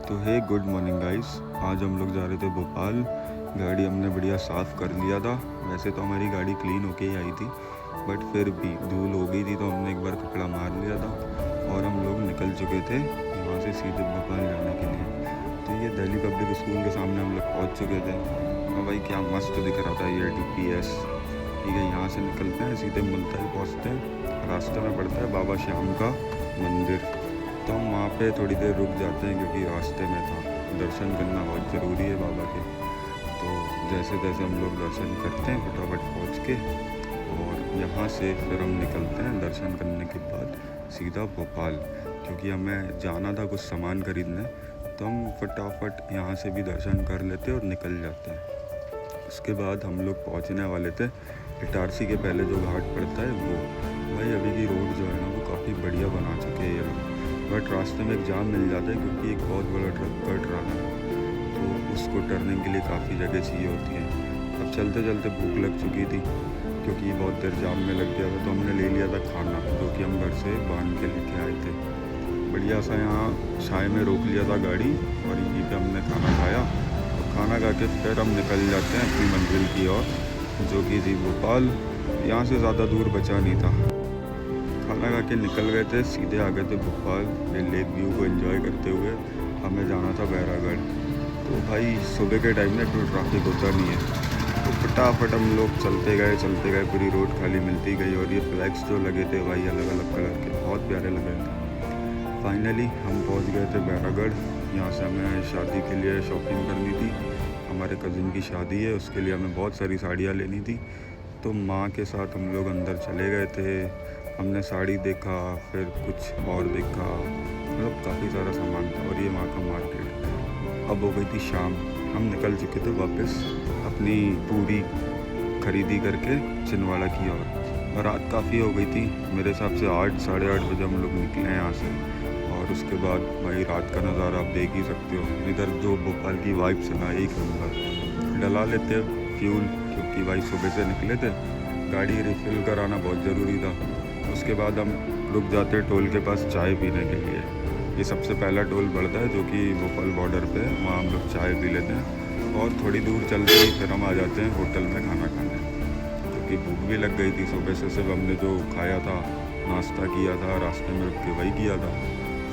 तो हे good morning guys. आज हम लोग जा रहे थे भोपाल। गाड़ी हमने बढ़िया साफ़ कर लिया था। वैसे तो हमारी गाड़ी क्लीन होके ही आई थी, बट फिर भी धूल हो गई थी तो हमने एक बार कपड़ा मार लिया था और हम लोग निकल चुके थे यहाँ से सीधे भोपाल जाने के लिए। तो ये दिल्ली पब्लिक स्कूल के सामने हम लोग पहुँच चुके थे और भाई क्या मस्त दिख रहा था ये DPS। ठीक है, यहाँ से निकलते हैं, सीधे मुल्ताई पहुँचते हैं। रास्ते में पड़ता है बाबा श्याम का मंदिर, तो हम वहाँ पे थोड़ी देर रुक जाते हैं क्योंकि रास्ते में था। दर्शन करना बहुत ज़रूरी है बाबा के। तो जैसे तैसे हम लोग दर्शन करते हैं फटाफट पहुँच के, और यहाँ से फिर हम निकलते हैं दर्शन करने के बाद सीधा भोपाल, क्योंकि हमें जाना था कुछ सामान खरीदने। तो हम फटाफट यहाँ से भी दर्शन कर लेते और निकल जाते हैं। उसके बाद हम लोग पहुँचने वाले थे इटारसी के पहले जो घाट पड़ता है वो। भाई अभी की रोड जो है ना वो काफ़ी बढ़िया बना चुके हैं ये लोग, बट रास्ते में एक जाम मिल जाता है क्योंकि एक बहुत बड़ा ट्रक कट रहा है, तो उसको टर्निंग के लिए काफ़ी जगह चाहिए होती है। अब चलते चलते भूख लग चुकी थी क्योंकि बहुत देर जाम में लग गया था, तो हमने ले लिया था खाना जो कि हम घर से बांध के लेके आए थे। बढ़िया सा यहाँ छाए में रोक लिया था गाड़ी और यहीं पे हमने खाना खाया। तो खाना खा के फिर हम निकल जाते हैं अपनी मंजिल की ओर, जो कि थी भोपाल। यहाँ से ज़्यादा दूर बचा नहीं था। खाना खा के निकल गए थे, सीधे आ गए थे भोपाल। लेक व्यू को एंजॉय करते हुए हमें जाना था बैरागढ़। तो भाई सुबह के टाइम में कोई ट्रैफिक होता नहीं है, तो फटाफट हम लोग चलते गए, पूरी रोड खाली मिलती गई। और ये फ्लैग्स जो लगे थे भाई अलग अलग कलर के, बहुत प्यारे लग रहे थे। फाइनली हम पहुंच गए थे बैरागढ़। यहाँ से हमें शादी के लिए शॉपिंग करनी थी। हमारे कज़िन की शादी है, उसके लिए हमें बहुत सारी साड़ियाँ लेनी थी। तो माँ के साथ हम लोग अंदर चले गए थे। हमने साड़ी देखा, फिर कुछ और देखा, मतलब काफ़ी सारा सामान था। और ये वहाँ का मार्केट। अब हो गई थी शाम, हम निकल चुके थे वापस अपनी पूरी खरीदी करके छिंदवाड़ा की ओर। और रात काफ़ी हो गई थी, मेरे हिसाब से 8 साढ़े 8 बजे हम लोग निकले हैं यहाँ से। और उसके बाद भाई रात का नज़ारा आप देख ही सकते हो। इधर जो भोपाल की वाइब्स है ना, एक नंबर। डला लेते फ्यूल, क्योंकि भाई सुबह से निकले थे, गाड़ी रिफ़िल कराना बहुत ज़रूरी था। उसके बाद हम रुक जाते टोल के पास चाय पीने के लिए। ये सबसे पहला टोल पड़ता है जो कि भोपाल बॉर्डर पे है, वहाँ हम लोग चाय पी लेते हैं। और थोड़ी दूर चलते ही फिर हम आ जाते हैं होटल में खाना खाने, क्योंकि भूख भी लग गई थी। सुबह से सिर्फ हमने जो खाया था, नाश्ता किया था, रास्ते में रुक के वही किया था।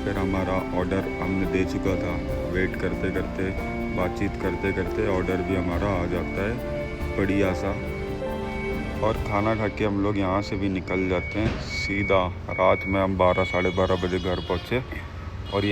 फिर हमारा ऑर्डर हमने दे चुका था। वेट करते करते, बातचीत करते करते ऑर्डर भी हमारा आ जाता है बढ़िया सा। और खाना खा के हम लोग यहाँ से भी निकल जाते हैं सीधा। रात में हम 12 साढ़े 12 बजे घर पहुँचे।